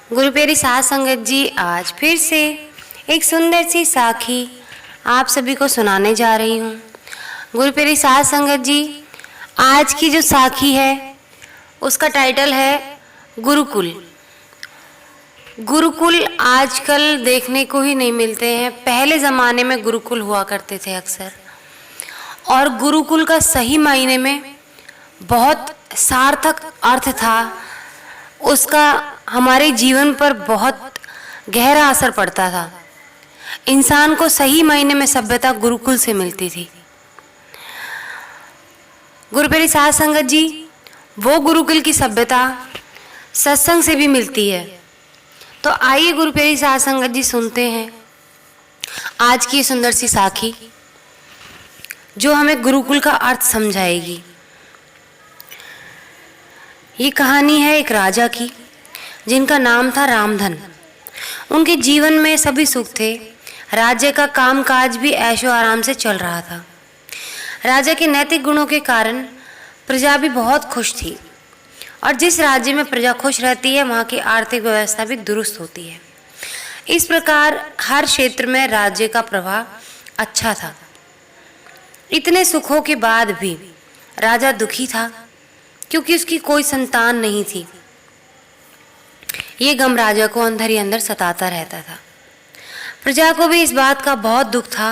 गुरु प्यारी साध संगत जी, आज फिर से एक सुंदर सी साखी आप सभी को सुनाने जा रही हूँ। गुरु प्यारी साध संगत जी, आज की जो साखी है उसका टाइटल है गुरुकुल। गुरुकुल आजकल देखने को ही नहीं मिलते हैं। पहले ज़माने में गुरुकुल हुआ करते थे अक्सर, और गुरुकुल का सही मायने में बहुत सार्थक अर्थ था। उसका हमारे जीवन पर बहुत गहरा असर पड़ता था। इंसान को सही मायने में सभ्यता गुरुकुल से मिलती थी। गुरु प्यारी साध संगत जी, वो गुरुकुल की सभ्यता सत्संग से भी मिलती है। तो आइए गुरु प्यारी साध संगत जी सुनते हैं आज की सुंदर सी साखी, जो हमें गुरुकुल का अर्थ समझाएगी। ये कहानी है एक राजा की, जिनका नाम था रामधन। उनके जीवन में सभी सुख थे। राज्य का कामकाज भी ऐशो आराम से चल रहा था। राजा के नैतिक गुणों के कारण प्रजा भी बहुत खुश थी, और जिस राज्य में प्रजा खुश रहती है वहाँ की आर्थिक व्यवस्था भी दुरुस्त होती है। इस प्रकार हर क्षेत्र में राज्य का प्रवाह अच्छा था। इतने सुखों के बाद भी राजा दुखी था, क्योंकि उसकी कोई संतान नहीं थी। ये गम राजा को अंदर ही अंदर सताता रहता था। प्रजा को भी इस बात का बहुत दुख था।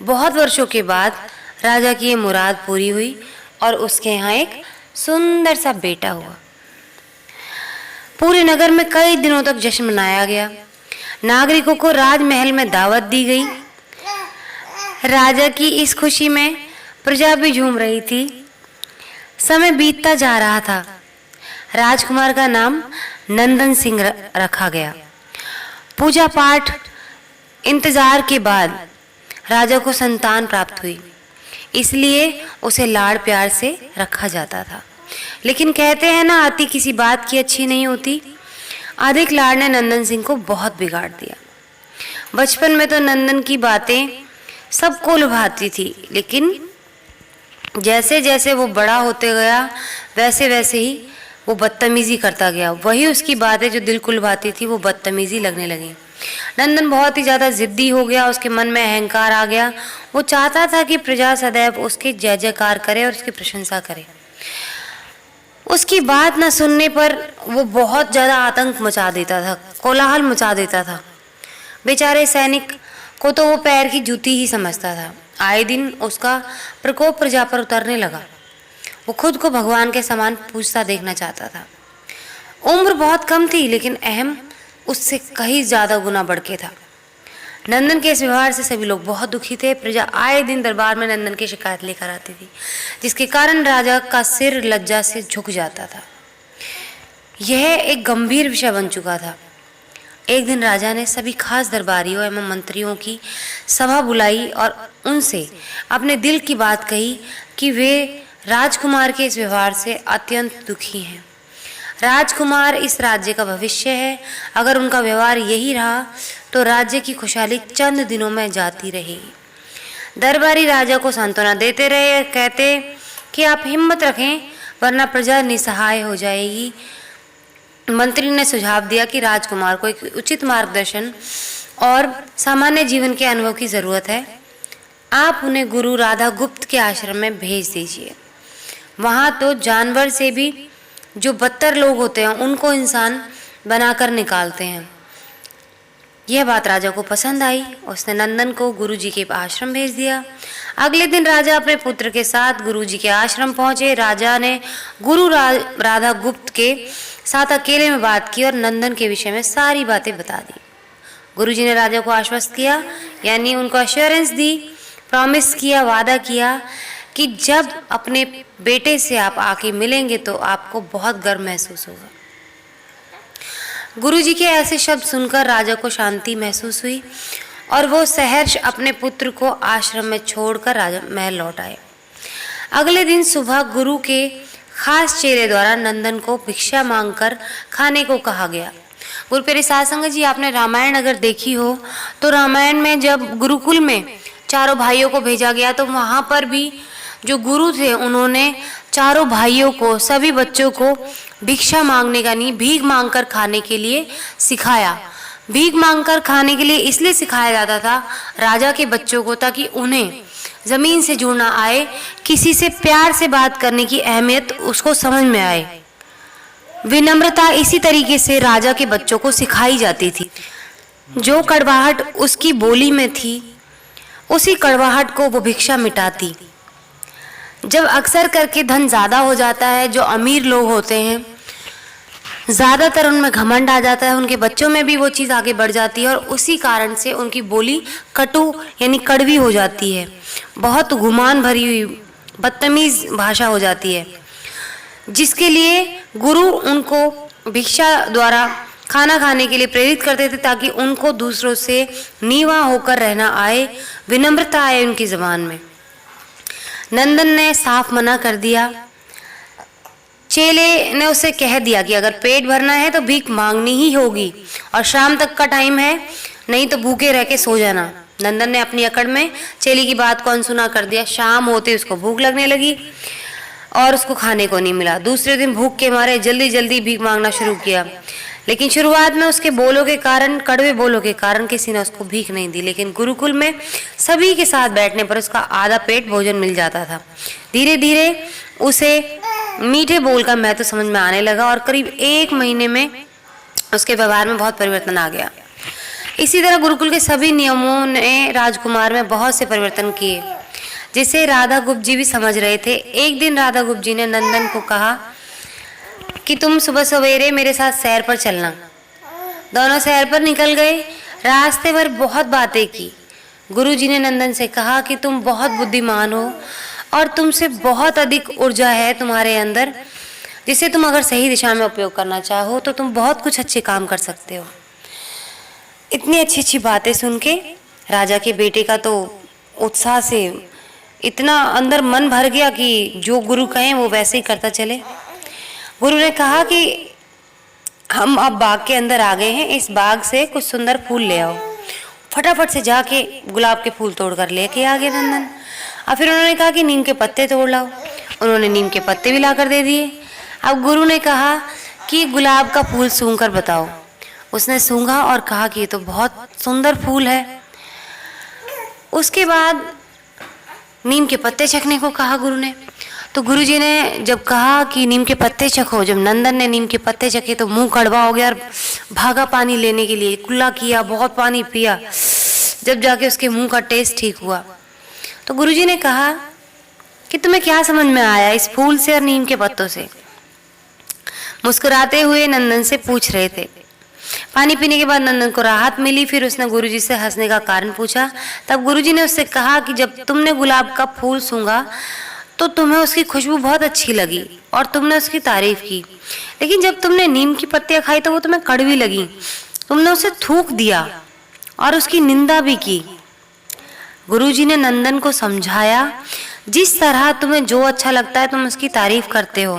बहुत वर्षों के बाद राजा की ये मुराद पूरी हुई और उसके यहाँ एक सुंदर सा बेटा हुआ। पूरे नगर में कई दिनों तक जश्न मनाया गया। नागरिकों को राजमहल में दावत दी गई। राजा की इस खुशी में प्रजा भी झूम रही थी। समय बीतता जा रहा था। राजकुमार का नाम नंदन सिंह रखा गया। पूजा पाठ इंतजार के बाद राजा को संतान प्राप्त हुई, इसलिए उसे लाड़ प्यार से रखा जाता था। लेकिन कहते हैं ना, अति किसी बात की अच्छी नहीं होती। अधिक लाड़ ने नंदन सिंह को बहुत बिगाड़ दिया। बचपन में तो नंदन की बातें सबको लुभाती थी, लेकिन जैसे जैसे वो बड़ा होते गया वैसे वैसे ही वो बदतमीजी करता गया। वही उसकी बातें जो दिल को लुभाती थी वो बदतमीजी लगने लगी। नंदन बहुत ही ज़्यादा जिद्दी हो गया। उसके मन में अहंकार आ गया। वो चाहता था कि प्रजा सदैव उसके जय जयकार करे और उसकी प्रशंसा करे। उसकी बात न सुनने पर वो बहुत ज़्यादा आतंक मचा देता था, कोलाहल मचा देता था। बेचारे सैनिक को तो वो पैर की जूती ही समझता था। आए दिन उसका प्रकोप प्रजा पर उतरने लगा। वो खुद को भगवान के समान पूजता देखना चाहता था। उम्र बहुत कम थी, लेकिन अहम उससे कहीं ज़्यादा गुना बढ़ के था। नंदन के इस व्यवहार से सभी लोग बहुत दुखी थे। प्रजा आए दिन दरबार में नंदन की शिकायत लेकर आती थी, जिसके कारण राजा का सिर लज्जा से झुक जाता था। यह एक गंभीर विषय बन चुका था। एक दिन राजा ने सभी खास दरबारियों एवं मंत्रियों की सभा बुलाई और उनसे अपने दिल की बात कही कि वे राजकुमार के इस व्यवहार से अत्यंत दुखी हैं। राजकुमार इस राज्य का भविष्य है। अगर उनका व्यवहार यही रहा तो राज्य की खुशहाली चंद दिनों में जाती रहेगी। दरबारी राजा को सांत्वना देते रहे, कहते कि आप हिम्मत रखें, वरना प्रजा निसहाय हो जाएगी। मंत्री ने सुझाव दिया कि राजकुमार को एक उचित मार्गदर्शन और सामान्य जीवन के अनुभव की ज़रूरत है। आप उन्हें गुरु राधा गुप्त के आश्रम में भेज दीजिए। वहाँ तो जानवर से भी जो बदतर लोग होते हैं उनको इंसान बनाकर निकालते हैं। यह बात राजा को पसंद आई। उसने नंदन को गुरु जी के आश्रम भेज दिया। अगले दिन राजा अपने पुत्र के साथ गुरु जी के आश्रम पहुंचे। राजा ने गुरु राधा गुप्त के साथ अकेले में बात की और नंदन के विषय में सारी बातें बता दी। गुरु जी ने राजा को आश्वस्त किया, यानी उनको अश्योरेंस दी, प्रॉमिस किया, वादा किया कि जब अपने बेटे से आप आके मिलेंगे तो आपको बहुत गर्व महसूस होगा। गुरु जी के ऐसे शब्द सुनकर राजा को शांति महसूस हुई और वो सहर्ष अपने पुत्र को आश्रम में छोड़कर राजा महल लौट आए। अगले दिन सुबह गुरु के खास चेले द्वारा नंदन को भिक्षा मांगकर खाने को कहा गया। गुरु प्यारे साध संगत जी, आपने रामायण अगर देखी हो तो रामायण में जब गुरुकुल में चारों भाइयों को भेजा गया तो वहाँ पर भी जो गुरु थे उन्होंने चारों भाइयों को, सभी बच्चों को भिक्षा मांगने का नहीं, भीख मांगकर खाने के लिए सिखाया। भीख मांगकर खाने के लिए इसलिए सिखाया जाता था राजा के बच्चों को, ताकि उन्हें जमीन से जुड़ना आए, किसी से प्यार से बात करने की अहमियत उसको समझ में आए। विनम्रता इसी तरीके से राजा के बच्चों को सिखाई जाती थी। जो कड़वाहट उसकी बोली में थी, उसी कड़वाहट को वो भिक्षा मिटाती। जब अक्सर करके धन ज़्यादा हो जाता है, जो अमीर लोग होते हैं ज़्यादातर उनमें घमंड आ जाता है, उनके बच्चों में भी वो चीज़ आगे बढ़ जाती है और उसी कारण से उनकी बोली कटु यानी कड़वी हो जाती है, बहुत गुमान भरी हुई बदतमीज़ भाषा हो जाती है, जिसके लिए गुरु उनको भिक्षा द्वारा खाना खाने के लिए प्रेरित करते थे, ताकि उनको दूसरों से नीवा होकर रहना आए, विनम्रता आए उनकी ज़बान में। नंदन ने साफ मना कर दिया। चेले ने उसे कह दिया कि अगर पेट भरना है तो भीख मांगनी ही होगी और शाम तक का टाइम है, नहीं तो भूखे रह के सो जाना। नंदन ने अपनी अकड़ में चेली की बात को अनसुना कर दिया। शाम होते उसको भूख लगने लगी और उसको खाने को नहीं मिला। दूसरे दिन भूख के मारे जल्दी जल्दी भीख मांगना शुरू किया, लेकिन शुरुआत में उसके बोलों के कारण, कड़वे बोलों के कारण किसी ने उसको भीख नहीं दी। लेकिन गुरुकुल में सभी के साथ बैठने पर उसका आधा पेट भोजन मिल जाता था। धीरे धीरे उसे मीठे बोल का महत्व समझ में आने लगा और करीब 1 महीने में उसके व्यवहार में बहुत परिवर्तन आ गया। इसी तरह गुरुकुल के सभी नियमों ने राजकुमार में बहुत से परिवर्तन किए, जिसे राधा गुप्त जी भी समझ रहे थे। एक दिन राधा गुप्त जी ने नंदन को कहा कि तुम सुबह सवेरे मेरे साथ सैर पर चलना। दोनों सैर पर निकल गए। रास्ते भर बहुत बातें की। गुरुजी ने नंदन से कहा कि तुम बहुत बुद्धिमान हो और तुमसे बहुत अधिक ऊर्जा है तुम्हारे अंदर, जिसे तुम अगर सही दिशा में उपयोग करना चाहो तो तुम बहुत कुछ अच्छे काम कर सकते हो। इतनी अच्छी अच्छी बातें सुन के राजा के बेटे का तो उत्साह से इतना अंदर मन भर गया कि जो गुरु कहें वो वैसे ही करता चले। गुरु ने कहा कि हम अब बाग के अंदर आ गए हैं, इस बाग से कुछ सुंदर फूल ले आओ। फटाफट से जाके गुलाब के फूल तोड़ कर लेके आ गए नंदन। और फिर उन्होंने कहा कि नीम के पत्ते तोड़ लाओ। उन्होंने नीम के पत्ते भी ला कर दे दिए। अब गुरु ने कहा कि गुलाब का फूल सूंघ कर बताओ। उसने सूंघा और कहा कि ये तो बहुत सुंदर फूल है। उसके बाद नीम के पत्ते चखने को कहा गुरु ने। तो गुरुजी ने जब कहा कि नीम के पत्ते चखो, जब नंदन ने नीम के पत्ते चखे तो मुंह कड़वा हो गया और भागा पानी लेने के लिए, कुल्ला किया, बहुत पानी पिया। जब जाके उसके मुंह का टेस्ट ठीक हुआ तो गुरुजी ने कहा कि तुम्हें क्या समझ में आया इस फूल से और नीम के पत्तों से। मुस्कुराते हुए नंदन से पूछ रहे थे। पानी पीने के बाद नंदन को राहत मिली। फिर उसने गुरुजी से हंसने का कारण पूछा। तब गुरुजी ने उससे कहा कि जब तुमने गुलाब का फूल सूंघा तो तुम्हें उसकी खुशबू बहुत अच्छी लगी और तुमने उसकी तारीफ की, लेकिन जब तुमने नीम की पत्तियां खाई तो वो तुम्हें कड़वी लगी। तुमने उसे थूक दिया और उसकी निंदा भी की। गुरुजी ने नंदन को समझाया, जिस तरह तुम्हें जो अच्छा लगता है तुम उसकी तारीफ करते हो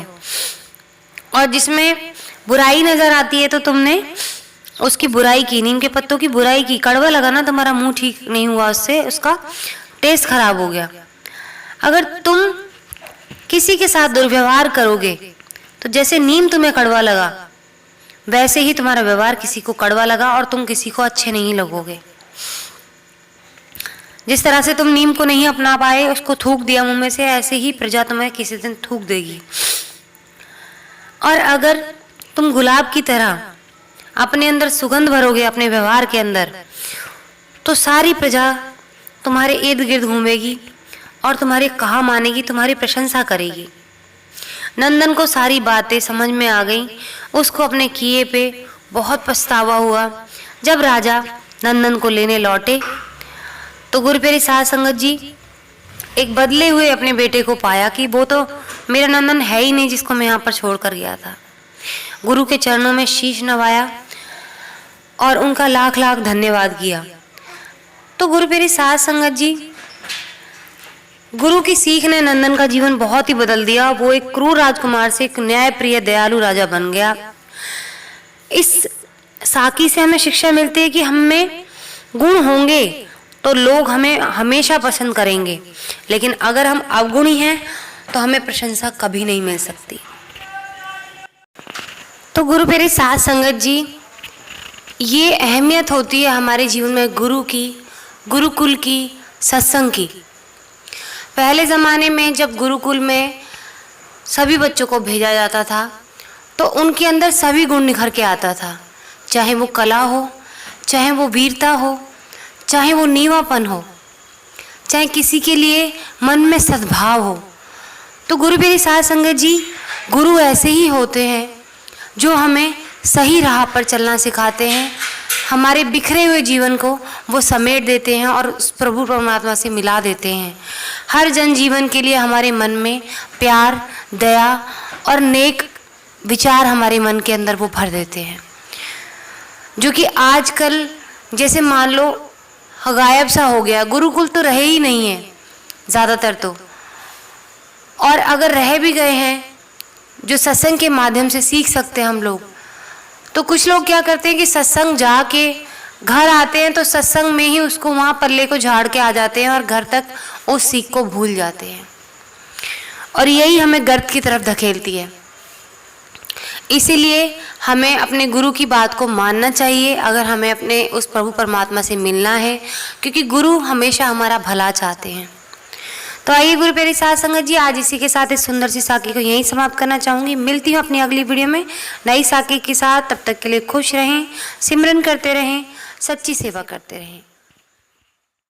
और जिसमें बुराई नजर आती है तो तुमने उसकी बुराई की। नीम के पत्तों की बुराई की, कड़वा लगा ना, तुम्हारा मुंह ठीक नहीं हुआ, उससे उसका टेस्ट खराब हो गया। अगर तुम किसी के साथ दुर्व्यवहार करोगे तो जैसे नीम तुम्हें कड़वा लगा वैसे ही तुम्हारा व्यवहार किसी को कड़वा लगा और तुम किसी को अच्छे नहीं लगोगे। जिस तरह से तुम नीम को नहीं अपना पाए, उसको थूक दिया मुंह में से, ऐसे ही प्रजा तुम्हें किसी दिन थूक देगी। और अगर तुम गुलाब की तरह अपने अंदर सुगंध भरोगे अपने व्यवहार के अंदर, तो सारी प्रजा तुम्हारे इर्द गिर्द घूमेगी और तुम्हारी कहा मानेगी, तुम्हारी प्रशंसा करेगी। नंदन को सारी बातें समझ में आ गई। उसको अपने किए पे बहुत पछतावा हुआ। जब राजा नंदन को लेने लौटे तो गुरुपेरी साध संगत जी एक बदले हुए अपने बेटे को पाया कि वो तो मेरा नंदन है ही नहीं जिसको मैं यहाँ पर छोड़ कर गया था। गुरु के चरणों में शीश नवाया और उनका लाख लाख धन्यवाद किया। तो गुरुपेरी साध संगत जी, गुरु की सीख ने नंदन का जीवन बहुत ही बदल दिया। वो एक क्रूर राजकुमार से एक न्यायप्रिय दयालु राजा बन गया। इस साकी से हमें शिक्षा मिलती है कि हम में गुण होंगे तो लोग हमें हमेशा पसंद करेंगे, लेकिन अगर हम अवगुणी हैं तो हमें प्रशंसा कभी नहीं मिल सकती। तो गुरु प्यारी साध संगत जी, ये अहमियत होती है हमारे जीवन में गुरु की, गुरुकुल की, सत्संग की। पहले ज़माने में जब गुरुकुल में सभी बच्चों को भेजा जाता था तो उनके अंदर सभी गुण निखर के आता था, चाहे वो कला हो, चाहे वो वीरता हो, चाहे वो नीवापन हो, चाहे किसी के लिए मन में सद्भाव हो। तो गुरु प्यारी साध संगत जी, गुरु ऐसे ही होते हैं जो हमें सही राह पर चलना सिखाते हैं, हमारे बिखरे हुए जीवन को वो समेट देते हैं और उस प्रभु परमात्मा से मिला देते हैं। हर जन जीवन के लिए हमारे मन में प्यार, दया और नेक विचार हमारे मन के अंदर वो भर देते हैं, जो कि आजकल जैसे मान लो गायब सा हो गया। गुरुकुल तो रहे ही नहीं है ज़्यादातर तो, और अगर रह भी गए हैं जो सत्संग के माध्यम से सीख सकते हैं हम लोग, तो कुछ लोग क्या करते हैं कि सत्संग जाके घर आते हैं तो सत्संग में ही उसको वहाँ पल्ले को झाड़ के आ जाते हैं और घर तक उस सीख को भूल जाते हैं, और यही हमें गर्त की तरफ धकेलती है। इसीलिए हमें अपने गुरु की बात को मानना चाहिए अगर हमें अपने उस प्रभु परमात्मा से मिलना है, क्योंकि गुरु हमेशा हमारा भला चाहते हैं। तो आइए गुरु प्यारी साध संगत जी, आज इसी के साथ इस सुंदर सी साखी को यहीं समाप्त करना चाहूँगी। मिलती हूँ अपनी अगली वीडियो में नई साखी के साथ। तब तक के लिए खुश रहें, सिमरन करते रहें, सच्ची सेवा करते रहें।